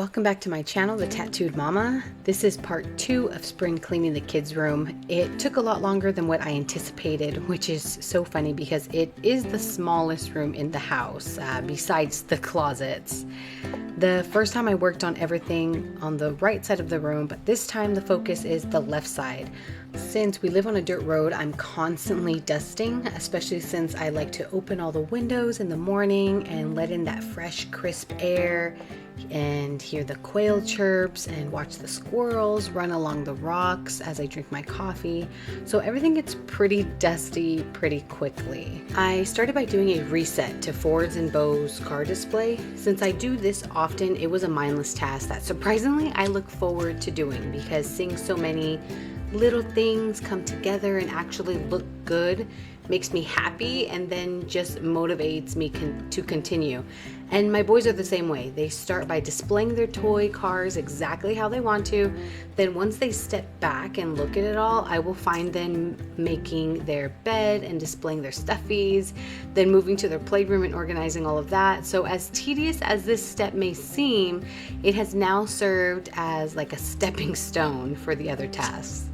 Welcome back to my channel, The Tattooed Mama. This is part 2 of spring cleaning the kids' room. It took a lot longer than what I anticipated, which is so funny because it is the smallest room in the house, besides the closets. The first time I worked on everything on the right side of the room, but this time the focus is the left side. Since we live on a dirt road, I'm constantly dusting, especially since I like to open all the windows in the morning and let in that fresh, crisp air and hear the quail chirps and watch the squirrels run along the rocks as I drink my coffee. So everything gets pretty dusty pretty quickly. I started by doing a reset to Fords and Bow's car display. Since I do this often, it was a mindless task that surprisingly I look forward to doing because seeing so many little things come together and actually look good makes me happy and then just motivates me to continue. And my boys are the same way. They start by displaying their toy cars exactly how they want to. Then once they step back and look at it all, I will find them making their bed and displaying their stuffies, then moving to their playroom and organizing all of that. So as tedious as this step may seem, it has now served as like a stepping stone for the other tasks.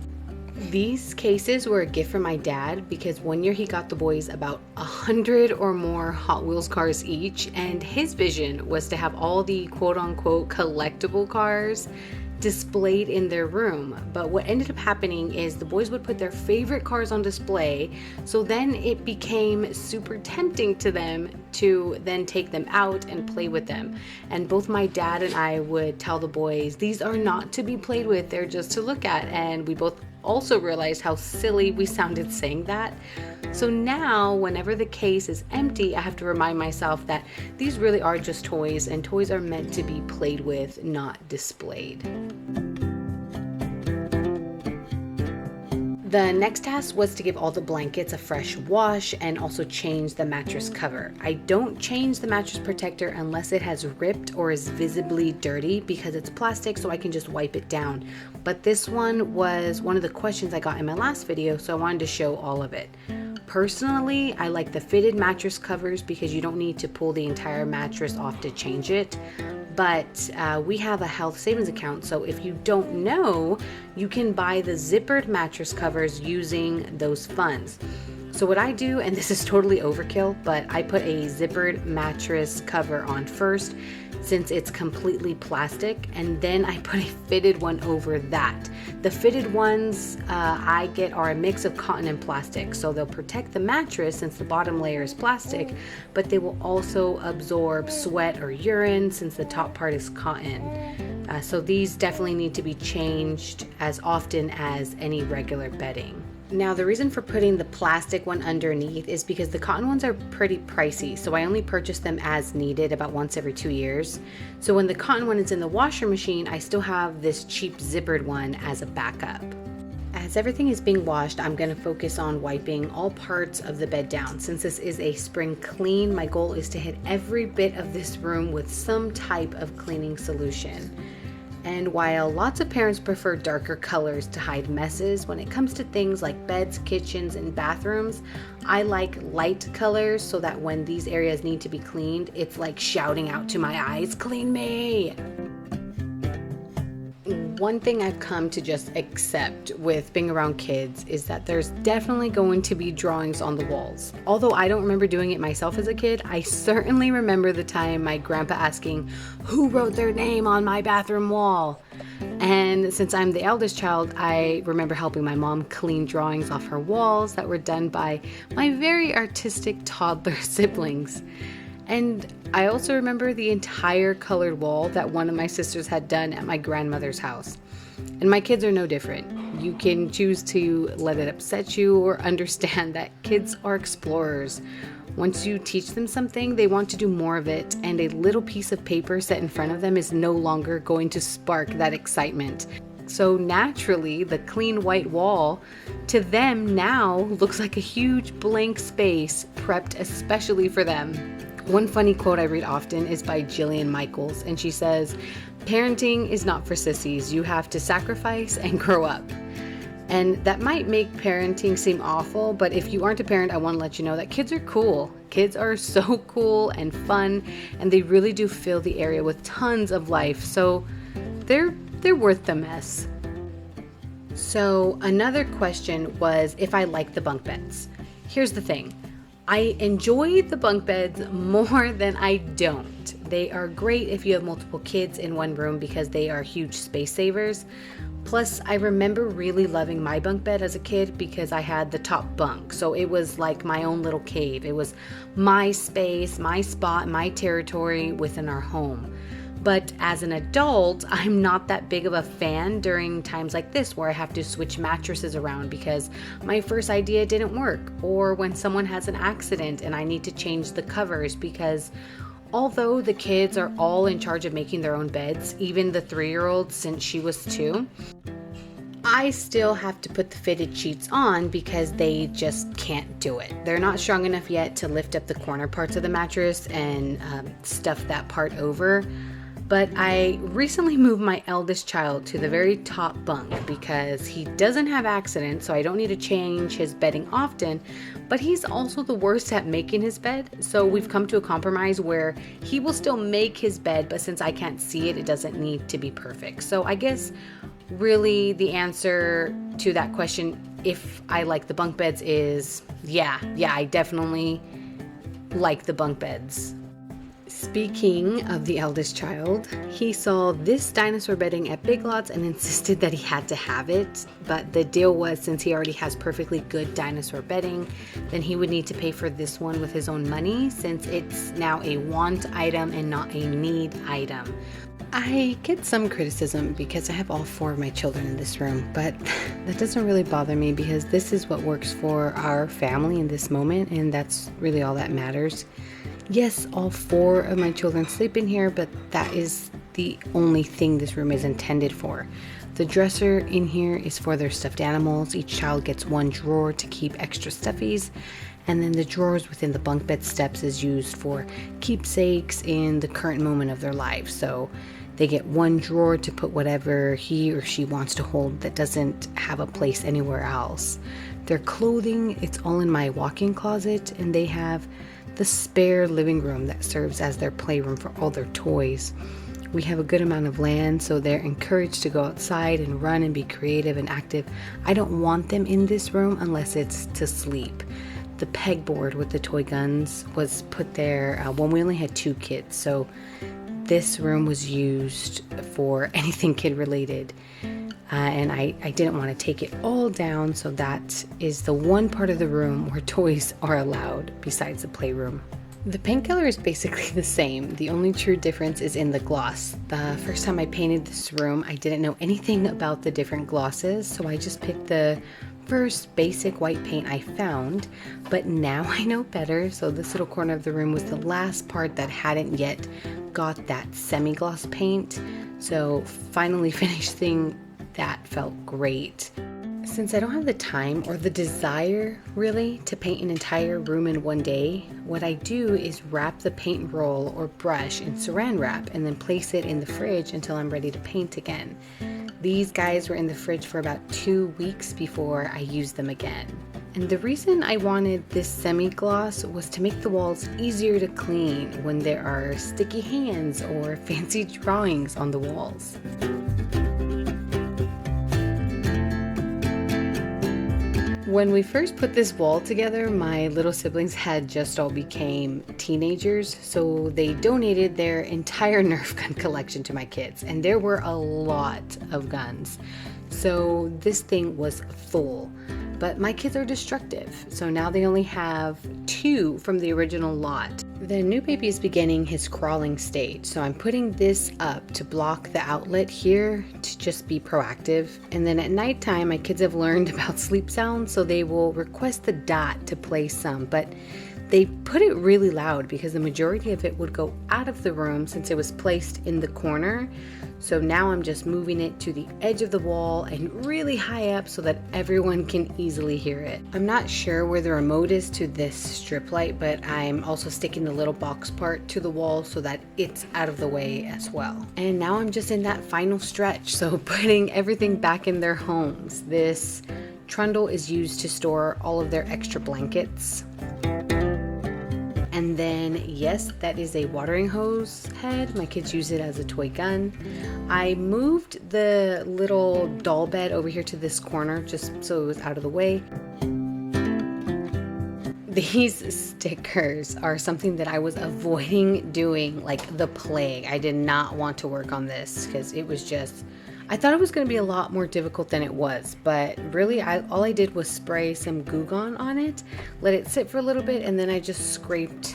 These cases were a gift from my dad because one year he got the boys about 100 or more Hot Wheels cars each, and his vision was to have all the quote-unquote collectible cars displayed in their room. But what ended up happening is the boys would put their favorite cars on display, so then it became super tempting to them to then take them out and play with them. And both my dad and I would tell the boys, these are not to be played with, they're just to look at. And we both also realized how silly we sounded saying that. So now whenever the case is empty, I have to remind myself that these really are just toys, and toys are meant to be played with, not displayed. The next task was to give all the blankets a fresh wash and also change the mattress cover. I don't change the mattress protector unless it has ripped or is visibly dirty because it's plastic, so I can just wipe it down. But this one was one of the questions I got in my last video, so I wanted to show all of it. Personally, I like the fitted mattress covers because you don't need to pull the entire mattress off to change it. But we have a health savings account, so if you don't know, you can buy the zippered mattress covers using those funds. So what I do, and this is totally overkill, but I put a zippered mattress cover on first since it's completely plastic, and then I put a fitted one over that. The fitted ones I get are a mix of cotton and plastic, so they'll protect the mattress since the bottom layer is plastic, but they will also absorb sweat or urine since the top part is cotton. So these definitely need to be changed as often as any regular bedding. Now the reason for putting the plastic one underneath is because the cotton ones are pretty pricey, so I only purchase them as needed about once every 2 years. So when the cotton one is in the washer machine, I still have this cheap zippered one as a backup. As everything is being washed, I'm going to focus on wiping all parts of the bed down. Since this is a spring clean, my goal is to hit every bit of this room with some type of cleaning solution. And while lots of parents prefer darker colors to hide messes, when it comes to things like beds, kitchens, and bathrooms, I like light colors so that when these areas need to be cleaned, it's like shouting out to my eyes, "Clean me!" One thing I've come to just accept with being around kids is that there's definitely going to be drawings on the walls. Although I don't remember doing it myself as a kid, I certainly remember the time my grandpa asking, "Who wrote their name on my bathroom wall?" And since I'm the eldest child, I remember helping my mom clean drawings off her walls that were done by my very artistic toddler siblings. And I also remember the entire colored wall that one of my sisters had done at my grandmother's house. And my kids are no different. You can choose to let it upset you or understand that kids are explorers. Once you teach them something, they want to do more of it, and a little piece of paper set in front of them is no longer going to spark that excitement. So naturally, the clean white wall to them now looks like a huge blank space prepped especially for them. One funny quote I read often is by Jillian Michaels, and she says, "Parenting is not for sissies. You have to sacrifice and grow up." And that might make parenting seem awful, but if you aren't a parent, I want to let you know that kids are cool. Kids are so cool and fun, and they really do fill the area with tons of life. So they're worth the mess. So another question was if I like the bunk beds. Here's the thing. I enjoy the bunk beds more than I don't. They are great if you have multiple kids in one room because they are huge space savers. Plus, I remember really loving my bunk bed as a kid because I had the top bunk. So it was like my own little cave. It was my space, my spot, my territory within our home. But as an adult, I'm not that big of a fan during times like this where I have to switch mattresses around because my first idea didn't work, or when someone has an accident and I need to change the covers, because although the kids are all in charge of making their own beds, even the 3-year-old since she was 2, I still have to put the fitted sheets on because they just can't do it. They're not strong enough yet to lift up the corner parts of the mattress and stuff that part over. But I recently moved my eldest child to the very top bunk because he doesn't have accidents, so I don't need to change his bedding often, but he's also the worst at making his bed. So we've come to a compromise where he will still make his bed, but since I can't see it, it doesn't need to be perfect. So I guess really the answer to that question, if I like the bunk beds, is yeah, I definitely like the bunk beds. Speaking of the eldest child, he saw this dinosaur bedding at Big Lots and insisted that he had to have it, but the deal was since he already has perfectly good dinosaur bedding, then he would need to pay for this one with his own money since it's now a want item and not a need item. I get some criticism because I have all 4 of my children in this room, but that doesn't really bother me because this is what works for our family in this moment, and that's really all that matters. Yes, all 4 of my children sleep in here, but that is the only thing this room is intended for. The dresser in here is for their stuffed animals. Each child gets 1 drawer to keep extra stuffies, and then the drawers within the bunk bed steps is used for keepsakes in the current moment of their life. So they get 1 drawer to put whatever he or she wants to hold that doesn't have a place anywhere else. Their clothing, it's all in my walk-in closet, and they have the spare living room that serves as their playroom for all their toys. We have a good amount of land, so they're encouraged to go outside and run and be creative and active. I don't want them in this room unless it's to sleep. The pegboard with the toy guns was put there when we only had 2 kids, so this room was used for anything kid related. And I didn't want to take it all down, so that is the one part of the room where toys are allowed besides the playroom. The paint color is basically the same. The only true difference is in the gloss. The first time I painted this room, I didn't know anything about the different glosses, so I just picked the first basic white paint I found, but now I know better. So this little corner of the room was the last part that hadn't yet got that semi-gloss paint. So finally finishing that felt great. Since I don't have the time or the desire really to paint an entire room in one day, what I do is wrap the paint roll or brush in saran wrap and then place it in the fridge until I'm ready to paint again. These guys were in the fridge for about 2 weeks before I used them again. And the reason I wanted this semi-gloss was to make the walls easier to clean when there are sticky hands or fancy drawings on the walls. When we first put this wall together, my little siblings had just all became teenagers, so they donated their entire Nerf gun collection to my kids, and there were a lot of guns. So this thing was full. But my kids are destructive, so now they only have 2 from the original lot. The new baby is beginning his crawling stage, so I'm putting this up to block the outlet here to just be proactive. And then at nighttime, my kids have learned about sleep sounds, so they will request the dot to play some, but They put it really loud because the majority of it would go out of the room since it was placed in the corner. So now I'm just moving it to the edge of the wall and really high up so that everyone can easily hear it. I'm not sure where the remote is to this strip light, but I'm also sticking the little box part to the wall so that it's out of the way as well. And now I'm just in that final stretch, so putting everything back in their homes. This trundle is used to store all of their extra blankets. And then, yes, that is a watering hose head. My kids use it as a toy gun. I moved the little doll bed over here to this corner just so it was out of the way. These stickers are something that I was avoiding doing like the plague. I did not want to work on this because it was just, I thought it was going to be a lot more difficult than it was, but really all I did was spray some Goo Gone on it, let it sit for a little bit, and then I just scraped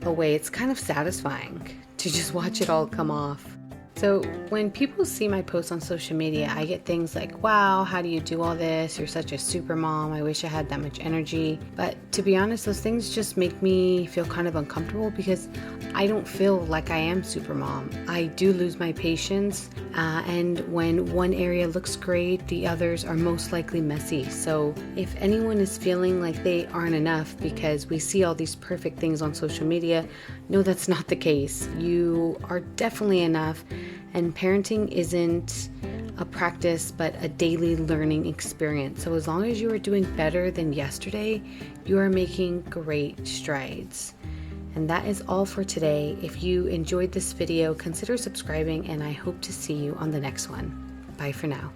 away. It's kind of satisfying to just watch it all come off. So when people see my posts on social media, I get things like, wow, how do you do all this? You're such a super mom. I wish I had that much energy. But to be honest, those things just make me feel kind of uncomfortable because I don't feel like I am super mom. I do lose my patience. And when one area looks great, the others are most likely messy. So if anyone is feeling like they aren't enough because we see all these perfect things on social media, no, that's not the case. You are definitely enough. And parenting isn't a practice, but a daily learning experience. So as long as you are doing better than yesterday, you are making great strides. And that is all for today. If you enjoyed this video, consider subscribing, and I hope to see you on the next one. Bye for now.